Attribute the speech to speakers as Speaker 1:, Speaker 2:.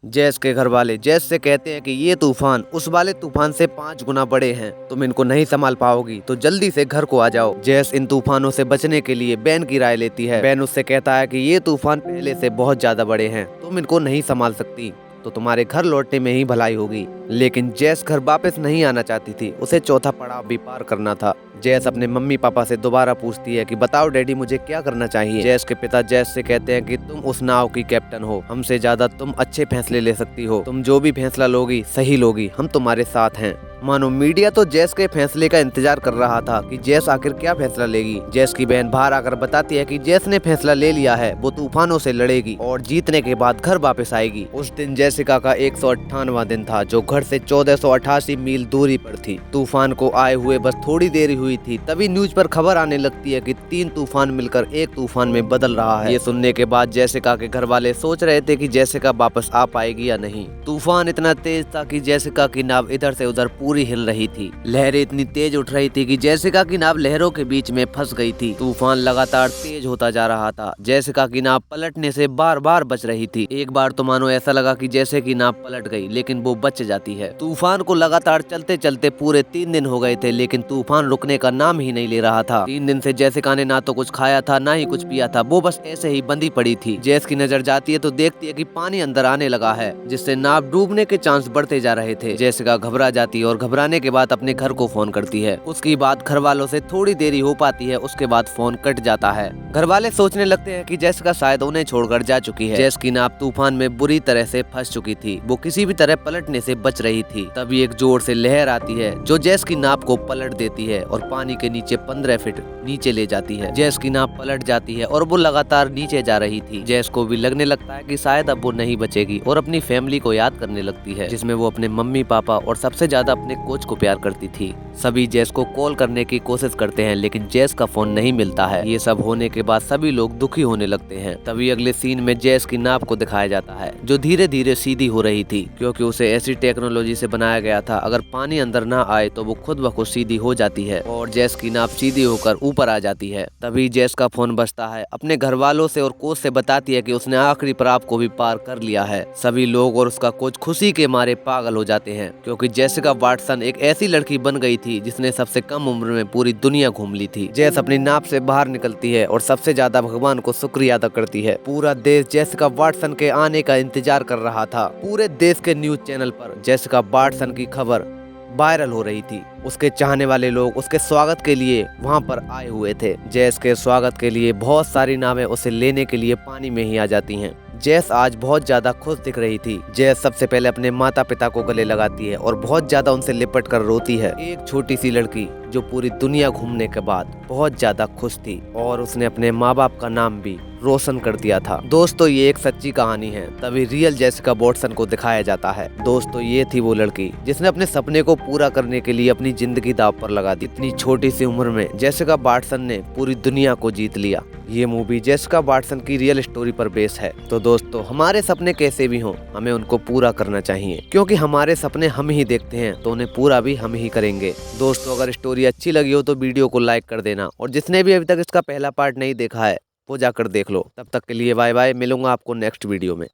Speaker 1: जैस के घर वाले जैस से कहते हैं कि ये तूफान उस वाले तूफान से 5 गुना बड़े हैं, तुम इनको नहीं संभाल पाओगी तो जल्दी से घर को आ जाओ। जैस इन तूफानों से बचने के लिए बैन की राय लेती है। बैन उससे कहता है कि ये तूफान पहले से बहुत ज्यादा बड़े हैं, तुम इनको नहीं संभाल सकती तो तुम्हारे घर लौटने में ही भलाई होगी। लेकिन जैस घर वापस नहीं आना चाहती थी, उसे चौथा पड़ाव भी पार करना था। जैस अपने मम्मी पापा से दोबारा पूछती है कि बताओ डैडी मुझे क्या करना चाहिए। जैस के पिता जैस से कहते हैं कि तुम उस नाव की कैप्टन हो, हमसे ज्यादा तुम अच्छे फैसले ले सकती हो, तुम जो भी फैसला लोगी सही लोगी, हम तुम्हारे साथ हैं। मानो मीडिया तो जैस के फैसले का इंतजार कर रहा था कि जैस आखिर क्या फैसला लेगी। जैस की बहन बाहर आकर बताती है कि जैस ने फैसला ले लिया है, वो तूफानों से लड़ेगी और जीतने के बाद घर वापस आएगी। उस दिन जैसिका का 198वां दिन था, जो घर से 1488 मील दूरी पर थी। तूफान को आए हुए बस थोड़ी देर हुई थी, तभी न्यूज पर खबर आने लगती है कि 3 तूफान मिलकर एक तूफान में बदल रहा है। ये सुनने के बाद जैसिका के घर वाले सोच रहे थे कि जैसिका वापस आ पाएगी या नहीं। तूफान इतना तेज था कि जैसिका की नाव इधर से उधर पूरी हिल रही थी। लहरें इतनी तेज उठ रही थी कि जैसिका की नाव लहरों के बीच में फंस गई थी। तूफान लगातार तेज होता जा रहा था। जैसिका की नाव पलटने से बार बार बच रही थी। एक बार तो मानो ऐसा लगा कि जैसे की नाव पलट गई, लेकिन वो बच जाती है। तूफान को लगातार चलते चलते पूरे 3 दिन हो गए थे, लेकिन तूफान रुकने का नाम ही नहीं ले रहा था। 3 दिन से जैसिका ने ना तो कुछ खाया था ना ही कुछ पिया था, वो बस ऐसे ही बंधी पड़ी थी। जैस की नजर जाती है तो देखती है कि पानी अंदर आने लगा है, जिससे नाव डूबने के चांस बढ़ते जा रहे थे। जैसिका घबरा जाती है और घबराने के बाद अपने घर को फोन करती है। उसकी बात घर वालों से थोड़ी देरी हो पाती है, उसके बाद फोन कट जाता है। घर वाले सोचने लगते हैं कि जैसिका शायद उन्हें छोड़कर जा चुकी है। जैस की नाव तूफान में बुरी तरह से फंस चुकी थी, वो किसी भी तरह पलटने से बच रही थी। तभी एक जोर से लहर आती है जो जैस की नाव को पलट देती है और पानी के नीचे 15 फीट नीचे ले जाती है। जैस की नाव पलट जाती है और वो लगातार नीचे जा रही थी। जैस को भी लगने लगता है कि शायद अब वो नहीं बचेगी और अपनी फैमिली को याद करने लगती है, जिसमें वो अपने मम्मी पापा और सबसे ज्यादा अपने कोच को प्यार करती थी। सभी जैस को कॉल करने की कोशिश करते हैं, लेकिन जैस का फोन नहीं मिलता है। ये सब होने के बाद सभी लोग दुखी होने लगते हैं। तभी अगले सीन में जैस की नाव को दिखाया जाता है, जो धीरे धीरे सीधी हो रही थी, क्योंकि उसे ऐसी टेक्नोलॉजी से बनाया गया था, अगर पानी अंदर ना आए तो वो खुद ब खुद सीधी हो जाती है और जैस की नाव सीधी होकर ऊपर आ जाती है। तभी जैस का फोन बजता है, अपने घर वालों से और कोच से बताती है कि उसने आखिरी पड़ाव को भी पार कर लिया है। सभी लोग और उसका कोच खुशी के मारे पागल हो जाते हैं, क्योंकि जैसिका वाटसन एक ऐसी लड़की बन गई थी जिसने सबसे कम उम्र में पूरी दुनिया घूम ली थी। जैस अपनी नाव से बाहर निकलती है और सबसे ज्यादा भगवान को शुक्रिया अदा करती है। पूरा देश जैसिका वाटसन के आने का इंतजार कर रहा था। पूरे देश के न्यूज चैनल पर जैसिका वाटसन की खबर वायरल हो रही थी। उसके चाहने वाले लोग उसके स्वागत के लिए वहां पर आए हुए थे। जैस के स्वागत के लिए बहुत सारी नावें उसे लेने के लिए पानी में ही आ जाती हैं। जैस आज बहुत ज्यादा खुश दिख रही थी। जैस सबसे पहले अपने माता पिता को गले लगाती है और बहुत ज्यादा उनसे लिपट कर रोती है। एक छोटी सी लड़की जो पूरी दुनिया घूमने के बाद बहुत ज्यादा खुश थी और उसने अपने माँ बाप का नाम भी रोशन कर दिया था। दोस्तों ये एक सच्ची कहानी है। तभी रियल जैसिका वाटसन को दिखाया जाता है। दोस्तों ये थी वो लड़की जिसने अपने सपने को पूरा करने के लिए अपनी जिंदगी दांव पर लगा दी। इतनी छोटी सी उम्र में जैसिका वाटसन ने पूरी दुनिया को जीत लिया। ये मूवी जैसिका वाटसन की रियल स्टोरी पर बेस है। तो दोस्तों हमारे सपने कैसे भी हों, हमें उनको पूरा करना चाहिए, क्योंकि हमारे सपने हम ही देखते हैं तो उन्हें पूरा भी हम ही करेंगे। दोस्तों अगर स्टोरी अच्छी लगी हो तो वीडियो को लाइक कर देना, और जिसने भी अभी तक इसका पहला पार्ट नहीं देखा है वो जाकर देख लो। तब तक के लिए बाय बाय, मिलूंगा आपको नेक्स्ट वीडियो में।